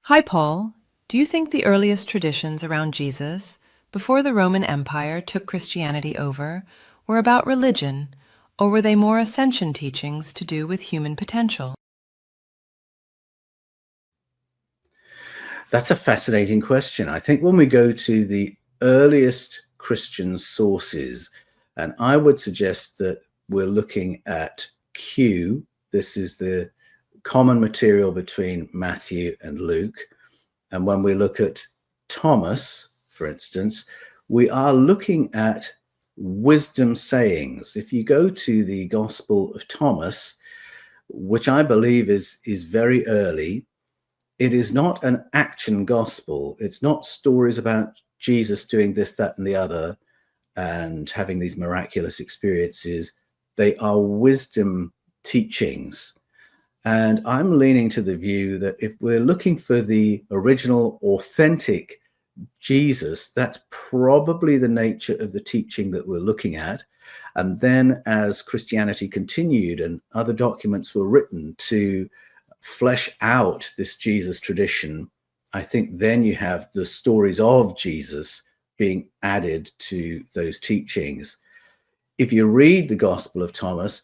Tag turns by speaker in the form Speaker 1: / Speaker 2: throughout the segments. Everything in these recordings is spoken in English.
Speaker 1: Hi, Paul. Do you think the earliest traditions around Jesus, before the Roman Empire took Christianity over, were about religion, or were they more ascension teachings to do with human potential?
Speaker 2: That's a fascinating question. I think when we go to the earliest Christian sources, and I would suggest that we're looking at Q. This is the common material between Matthew and Luke. And when we look at Thomas, for instance, we are looking at wisdom sayings. If you go to the Gospel of Thomas, which I believe is very early, it is not an action gospel. It's not stories about Jesus doing this, that, and the other and having these miraculous experiences. They are wisdom teachings. And I'm leaning to the view that if we're looking for the original, authentic Jesus, that's probably the nature of the teaching that we're looking at. And then as Christianity continued and other documents were written to flesh out this Jesus tradition, I think then you have the stories of Jesus being added to those teachings. If you read the Gospel of Thomas,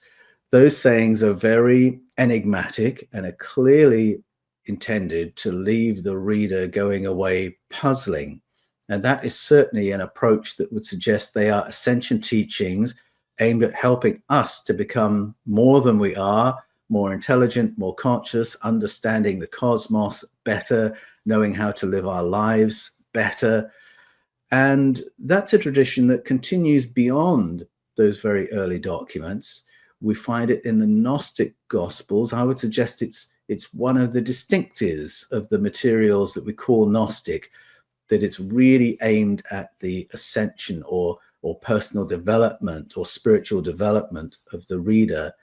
Speaker 2: those sayings are very enigmatic and are clearly intended to leave the reader going away puzzling. And that is certainly an approach that would suggest they are ascension teachings aimed at helping us to become more than we are, more intelligent, more conscious, understanding the cosmos better, knowing how to live our lives better. And that's a tradition that continues beyond those very early documents. We find it in the Gnostic Gospels. I would suggest it's one of the distinctives of the materials that we call Gnostic, that it's really aimed at the ascension or personal development or spiritual development of the reader.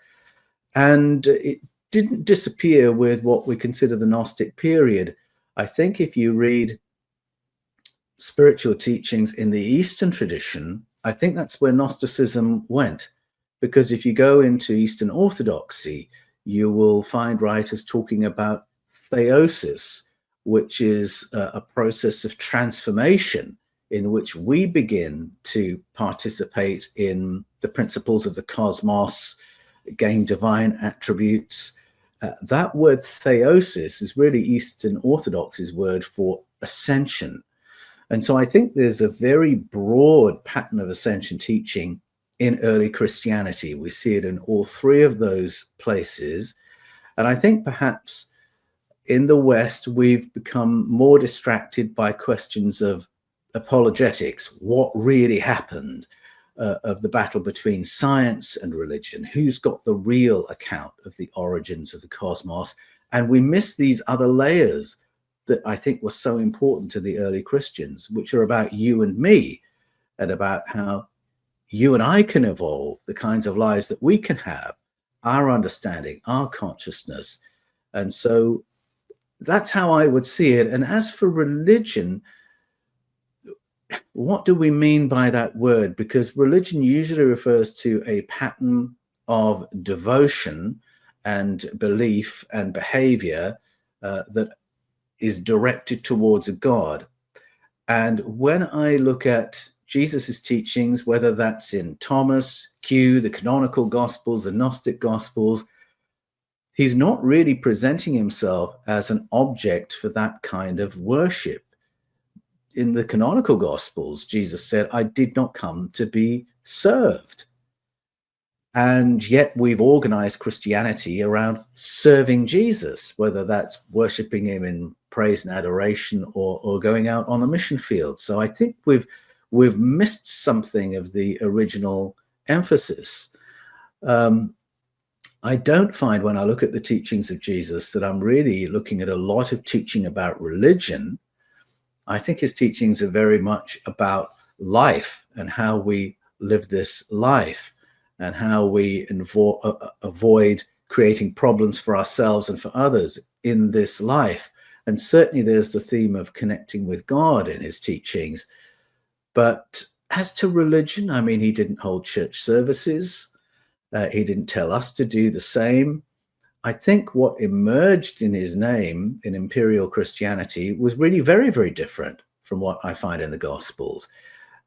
Speaker 2: And it didn't disappear with what we consider the Gnostic period. I think if you read spiritual teachings in the Eastern tradition, I think that's where Gnosticism went. Because if you go into Eastern Orthodoxy, you will find writers talking about theosis, which is a process of transformation in which we begin to participate in the principles of the cosmos, gain divine attributes. That word theosis is really Eastern Orthodoxy's word for ascension. And so I think there's a very broad pattern of ascension teaching in early Christianity. We see it in all three of those places. And I think perhaps in the West, we've become more distracted by questions of apologetics, what really happened, of the battle between science and religion, who's got the real account of the origins of the cosmos. And we miss these other layers that I think were so important to the early Christians, which are about you and me and about how you and I can evolve, the kinds of lives that we can have, our understanding, our consciousness. And so that's how I would see it. And as for religion, what do we mean by that word? Because religion usually refers to a pattern of devotion and belief and behavior that is directed towards a God. And when I look at Jesus's teachings, whether that's in Thomas, Q, the canonical Gospels, the Gnostic Gospels, he's not really presenting himself as an object for that kind of worship. In the canonical Gospels, Jesus said, I did not come to be served. And yet we've organized Christianity around serving Jesus, whether that's worshiping him in praise and adoration or going out on a mission field. So I think we've missed something of the original emphasis. I don't find when I look at the teachings of Jesus that I'm really looking at a lot of teaching about religion. I think his teachings are very much about life and how we live this life and how we avoid creating problems for ourselves and for others in this life. And certainly there's the theme of connecting with God in his teachings. But as to religion, I mean, he didn't hold church services. He didn't tell us to do the same. I think what emerged in his name in imperial Christianity was really very, very different from what I find in the Gospels.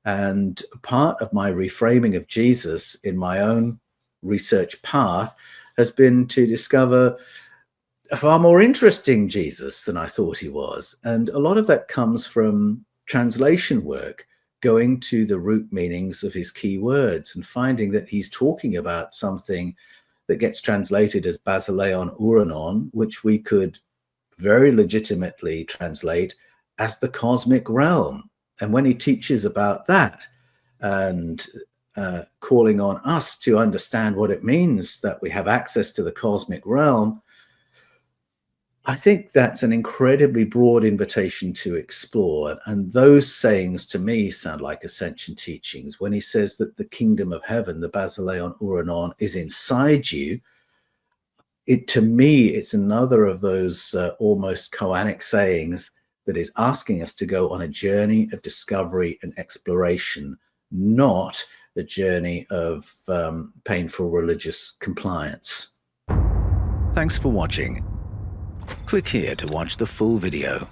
Speaker 2: And part of my reframing of Jesus in my own research path has been to discover a far more interesting Jesus than I thought he was. And a lot of that comes from translation work, going to the root meanings of his key words and finding that he's talking about something that gets translated as basileon uranon, which we could very legitimately translate as the cosmic realm. And when he teaches about that and calling on us to understand what it means that we have access to the cosmic realm, I think that's an incredibly broad invitation to explore. And those sayings to me sound like Ascension teachings. When he says that the kingdom of heaven, the basileon uranon, is inside you, to me, it's another of those almost koanic sayings that is asking us to go on a journey of discovery and exploration, not a journey of painful religious compliance.
Speaker 3: Thanks for watching. Click here to watch the full video.